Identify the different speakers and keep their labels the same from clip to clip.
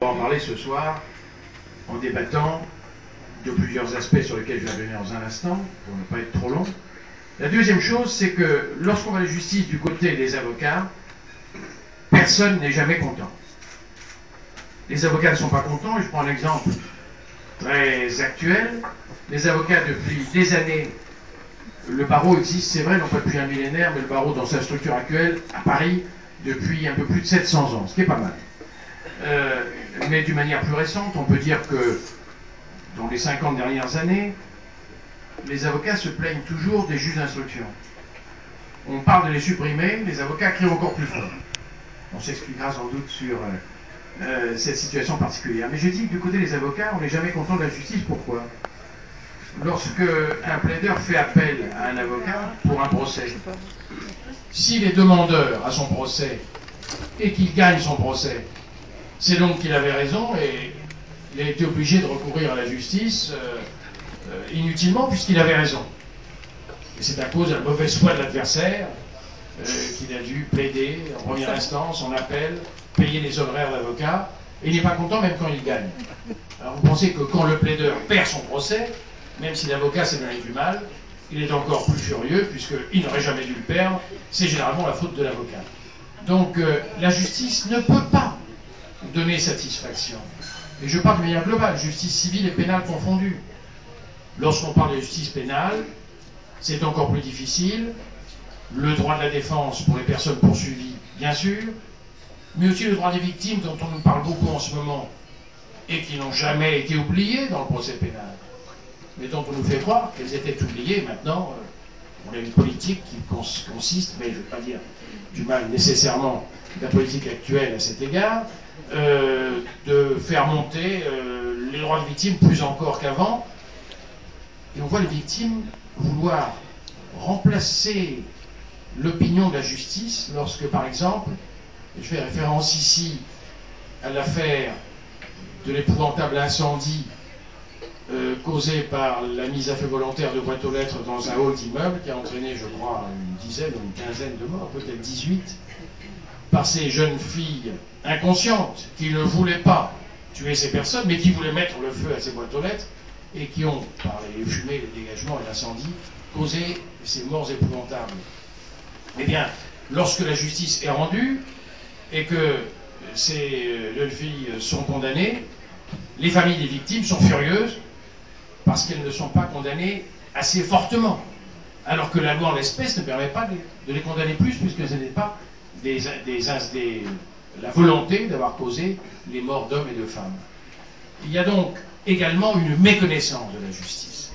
Speaker 1: On va en parler ce soir en débattant de plusieurs aspects sur lesquels je vais revenir dans un instant, pour ne pas être trop long. La deuxième chose, c'est que lorsqu'on va à la justice du côté des avocats, personne n'est jamais content. Les avocats ne sont pas contents, et je prends un exemple très actuel. Les avocats, depuis des années, le barreau existe, c'est vrai, non pas depuis un millénaire, mais le barreau dans sa structure actuelle, à Paris, depuis un peu plus de 700 ans, ce qui est pas mal. Mais d'une manière plus récente, on peut dire que dans les 50 dernières années, les avocats se plaignent toujours des juges d'instruction. On parle de les supprimer, les avocats crient encore plus fort. On s'expliquera sans doute sur cette situation particulière. Mais je dis que du côté des avocats, on n'est jamais content de la justice. Pourquoi ? Lorsque un plaideur fait appel à un avocat pour un procès, s'il est demandeur à son procès et qu'il gagne son procès, c'est donc qu'il avait raison et il a été obligé de recourir à la justice inutilement puisqu'il avait raison. Et c'est à cause de la mauvaise foi de l'adversaire qu'il a dû plaider en première instance, en appel, payer les honoraires d'avocat, et il n'est pas content même quand il gagne. Alors vous pensez que quand le plaideur perd son procès, même si l'avocat s'est donné du mal, il est encore plus furieux puisqu'il n'aurait jamais dû le perdre, c'est généralement la faute de l'avocat. Donc la justice ne peut pas donner satisfaction. Et je parle de manière globale, justice civile et pénale confondue. Lorsqu'on parle de justice pénale, c'est encore plus difficile. Le droit de la défense pour les personnes poursuivies, bien sûr, mais aussi le droit des victimes dont on nous parle beaucoup en ce moment et qui n'ont jamais été oubliées dans le procès pénal, mais dont on nous fait croire qu'elles étaient oubliées. Maintenant, on a une politique qui consiste, mais je ne veux pas dire du mal nécessairement de la politique actuelle à cet égard, de faire monter les droits de victimes plus encore qu'avant. Et on voit les victimes vouloir remplacer l'opinion de la justice lorsque, par exemple, je fais référence ici à l'affaire de l'épouvantable incendie causé par la mise à feu volontaire de boîtes aux lettres dans un hall d'immeuble qui a entraîné, je crois, une dizaine ou une quinzaine de morts, peut-être 18, par ces jeunes filles inconscientes qui ne voulaient pas tuer ces personnes, mais qui voulaient mettre le feu à ces boîtes aux lettres et qui ont, par les fumées, les dégagements et l'incendie, causé ces morts épouvantables. Eh bien, lorsque la justice est rendue et que ces jeunes filles sont condamnées, les familles des victimes sont furieuses parce qu'elles ne sont pas condamnées assez fortement, alors que la loi en l'espèce ne permet pas de les condamner plus, puisque ce n'est pas la volonté d'avoir causé les morts d'hommes et de femmes. Il y a donc également une méconnaissance de la justice.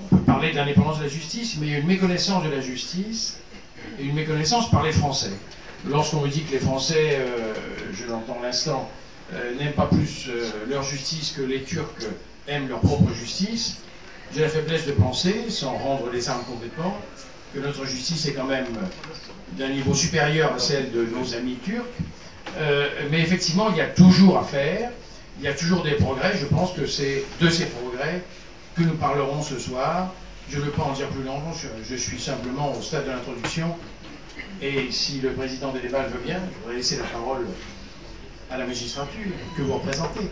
Speaker 1: On peut parler de l'indépendance de la justice, mais il y a une méconnaissance de la justice et une méconnaissance par les Français. Lorsqu'on me dit que les Français, je l'entends à l'instant, n'aiment pas plus leur justice que les Turcs aiment leur propre justice, j'ai la faiblesse de penser, sans rendre les armes complètement, que notre justice est quand même d'un niveau supérieur à celle de nos amis turcs. Mais effectivement, il y a toujours à faire, il y a toujours des progrès. Je pense que c'est de ces progrès que nous parlerons ce soir. Je ne veux pas en dire plus longtemps, je suis simplement au stade de l'introduction. Et si le président des débats le veut bien, je voudrais laisser la parole à la magistrature que vous représentez.